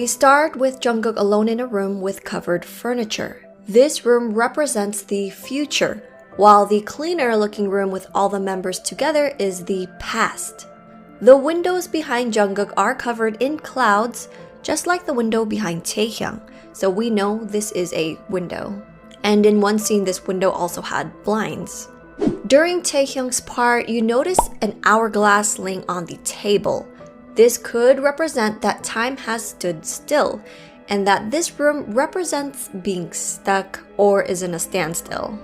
We start with Jungkook alone in a room with covered furniture. This room represents the future, while the cleaner looking room with all the members together is the past. The windows behind Jungkook are covered in clouds, just like the window behind Taehyung, so we know this is a window. And in one scene, this window also had blinds. During Taehyung's part, you notice an hourglass laying on the table. This could represent that time has stood still, and that this room represents being stuck or is in a standstill.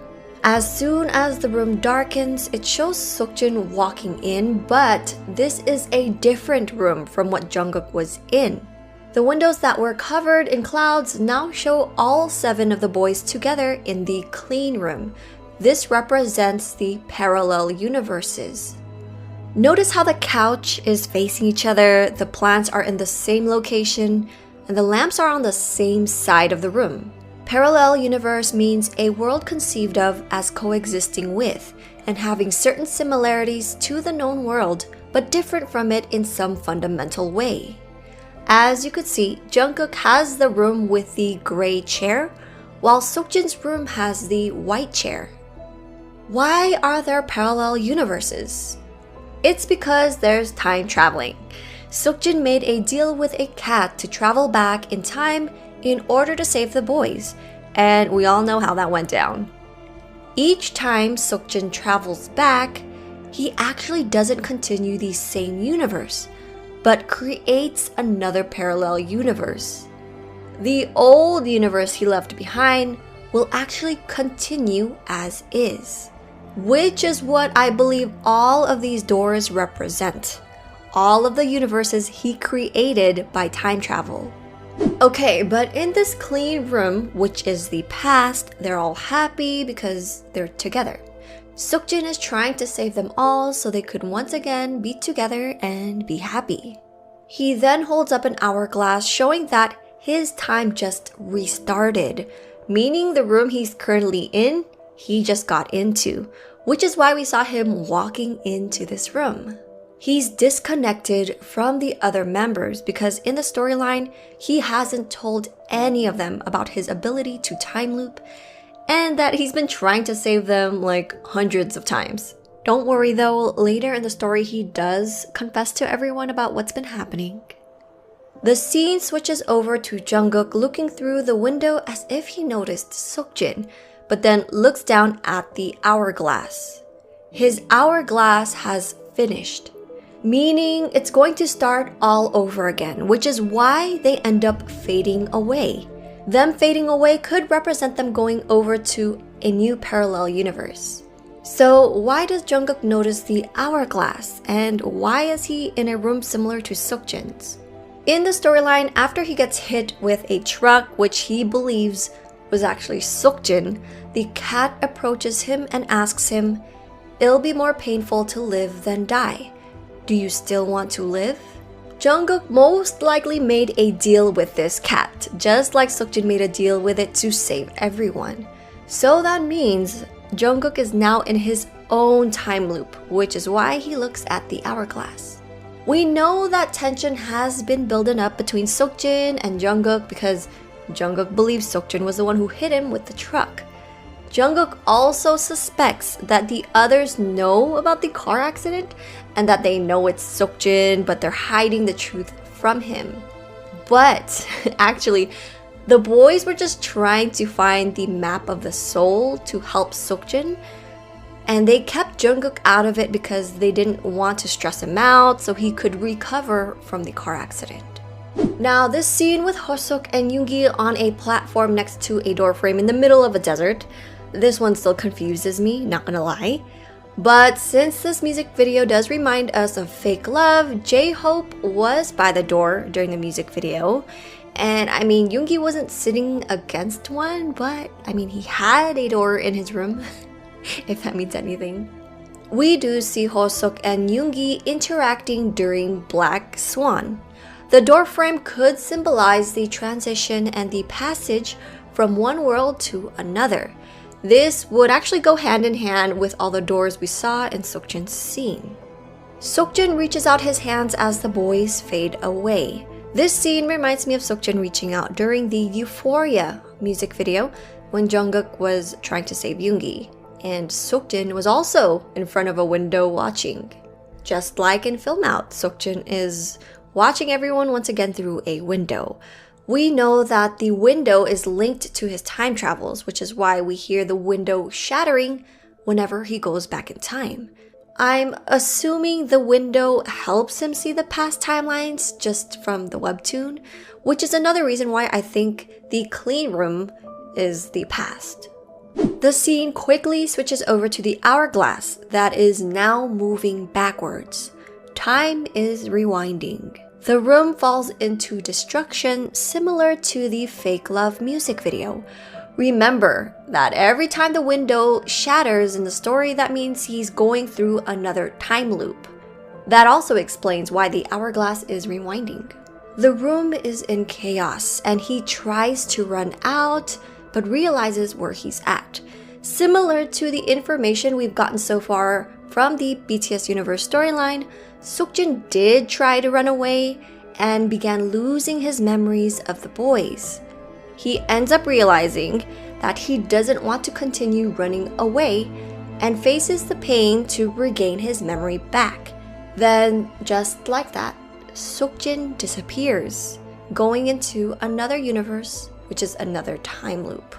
As soon as the room darkens, it shows Seokjin walking in, but this is a different room from what Jungkook was in. The windows that were covered in clouds now show all 7 of the boys together in the clean room. This represents the parallel universes. Notice how the couch is facing each other, the plants are in the same location, and the lamps are on the same side of the room. Parallel universe means a world conceived of as coexisting with and having certain similarities to the known world, but different from it in some fundamental way. As you could see, Jungkook has the room with the gray chair, while Seokjin's room has the white chair. Why are there parallel universes? It's because there's time traveling. Seokjin made a deal with a cat to travel back in time in order to save the boys, and we all know how that went down. Each time Seokjin travels back, he actually doesn't continue the same universe, but creates another parallel universe. The old universe he left behind will actually continue as is, which is what I believe all of these doors represent. All of the universes he created by time travel. Okay, but in this clean room, which is the past, they're all happy because they're together. Seokjin is trying to save them all so they could once again be together and be happy. He then holds up an hourglass showing that his time just restarted, meaning the room he's currently in, he just got into, which is why we saw him walking into this room. He's disconnected from the other members because in the storyline, he hasn't told any of them about his ability to time loop and that he's been trying to save them like hundreds of times. Don't worry though, later in the story he does confess to everyone about what's been happening. The scene switches over to Jungkook looking through the window as if he noticed Seokjin, but then looks down at the hourglass. His hourglass has finished, meaning it's going to start all over again, which is why they end up fading away. Them fading away could represent them going over to a new parallel universe. So why does Jungkook notice the hourglass, and why is he in a room similar to Seokjin's? In the storyline, after he gets hit with a truck, which he believes was actually Seokjin, the cat approaches him and asks him, "It'll be more painful to live than die. Do you still want to live?" Jungkook most likely made a deal with this cat, just like Seokjin made a deal with it to save everyone. So that means Jungkook is now in his own time loop, which is why he looks at the hourglass. We know that tension has been building up between Seokjin and Jungkook because Jungkook believes Seokjin was the one who hit him with the truck. Jungkook also suspects that the others know about the car accident and that they know it's Seokjin, but they're hiding the truth from him. But actually, the boys were just trying to find the map of the soul to help Seokjin, and they kept Jungkook out of it because they didn't want to stress him out so he could recover from the car accident. Now, this scene with Hoseok and Yoongi on a platform next to a doorframe in the middle of a desert, this one still confuses me, not gonna lie. But since this music video does remind us of fake love, J-Hope was by the door during the music video. And I mean, Yoongi wasn't sitting against one, but I mean, he had a door in his room, if that means anything. We do see Hoseok and Yoongi interacting during Black Swan. The doorframe could symbolize the transition and the passage from one world to another. This would actually go hand in hand with all the doors we saw in Seokjin's scene. Seokjin reaches out his hands as the boys fade away. This scene reminds me of Seokjin reaching out during the Euphoria music video when Jungkook was trying to save Yoongi, and Seokjin was also in front of a window watching. Just like in Film Out, Seokjin is watching everyone once again through a window. We know that the window is linked to his time travels, which is why we hear the window shattering whenever he goes back in time. I'm assuming the window helps him see the past timelines just from the webtoon, which is another reason why I think the clean room is the past. The scene quickly switches over to the hourglass that is now moving backwards. Time is rewinding. The room falls into destruction similar to the Fake Love music video. Remember that every time the window shatters in the story, that means he's going through another time loop. That also explains why the hourglass is rewinding. The room is in chaos and he tries to run out but realizes where he's at. Similar to the information we've gotten so far from the BTS Universe storyline, Seokjin did try to run away and began losing his memories of the boys. He ends up realizing that he doesn't want to continue running away and faces the pain to regain his memory back. Then, just like that, Seokjin disappears, going into another universe, which is another time loop.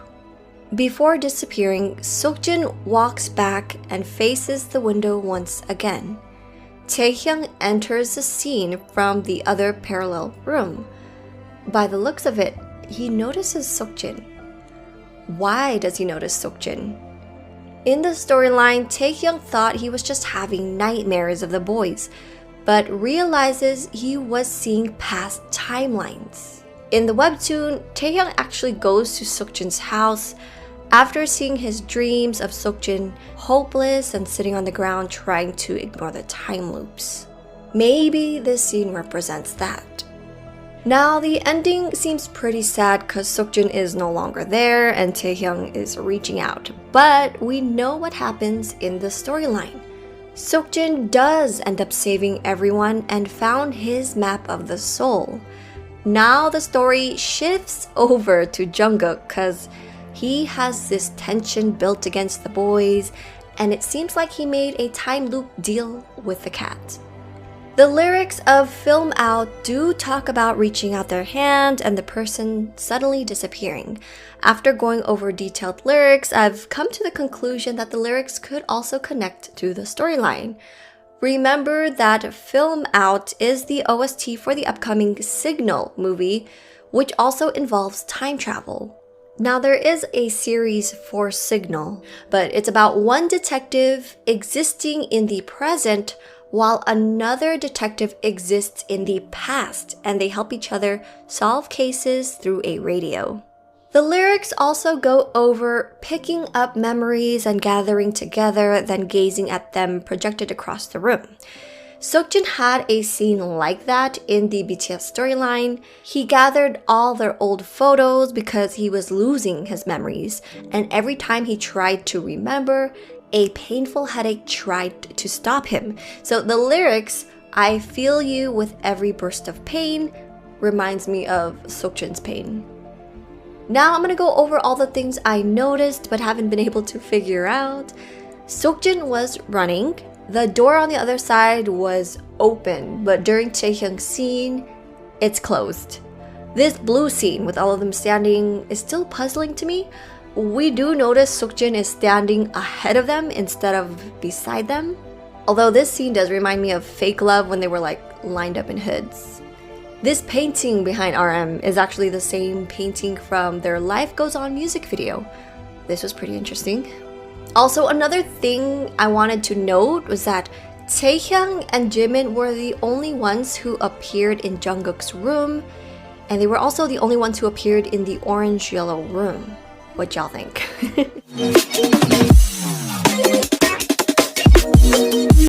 Before disappearing, Seokjin walks back and faces the window once again. Taehyung enters the scene from the other parallel room. By the looks of it, he notices Seokjin. Why does he notice Seokjin? In the storyline, Taehyung thought he was just having nightmares of the boys, but realizes he was seeing past timelines. In the webtoon, Taehyung actually goes to Seokjin's house after seeing his dreams of Seokjin hopeless and sitting on the ground trying to ignore the time loops. Maybe this scene represents that. Now, the ending seems pretty sad because Seokjin is no longer there and Taehyung is reaching out. But we know what happens in the storyline. Seokjin does end up saving everyone and found his map of the soul. Now the story shifts over to Jungkook because he has this tension built against the boys, and it seems like he made a time loop deal with the cat. The lyrics of Film Out do talk about reaching out their hand and the person suddenly disappearing. After going over detailed lyrics, I've come to the conclusion that the lyrics could also connect to the storyline. Remember that Film Out is the OST for the upcoming Signal movie, which also involves time travel. Now, there is a series for Signal, but it's about one detective existing in the present while another detective exists in the past, and they help each other solve cases through a radio. The lyrics also go over picking up memories and gathering together, then gazing at them projected across the room. Seokjin had a scene like that in the BTS storyline. He gathered all their old photos because he was losing his memories, and every time he tried to remember, a painful headache tried to stop him. So the lyrics, "I feel you with every burst of pain," reminds me of Seokjin's pain. Now I'm gonna go over all the things I noticed but haven't been able to figure out. Seokjin was running. The door on the other side was open, but during Taehyung's scene, it's closed. This blue scene with all of them standing is still puzzling to me. We do notice Seokjin is standing ahead of them instead of beside them. Although this scene does remind me of Fake Love when they were like lined up in hoods. This painting behind RM is actually the same painting from their Life Goes On music video. This was pretty interesting. Also, another thing I wanted to note was that Taehyung and Jimin were the only ones who appeared in Jungkook's room, and they were also the only ones who appeared in the orange-yellow room. What y'all think?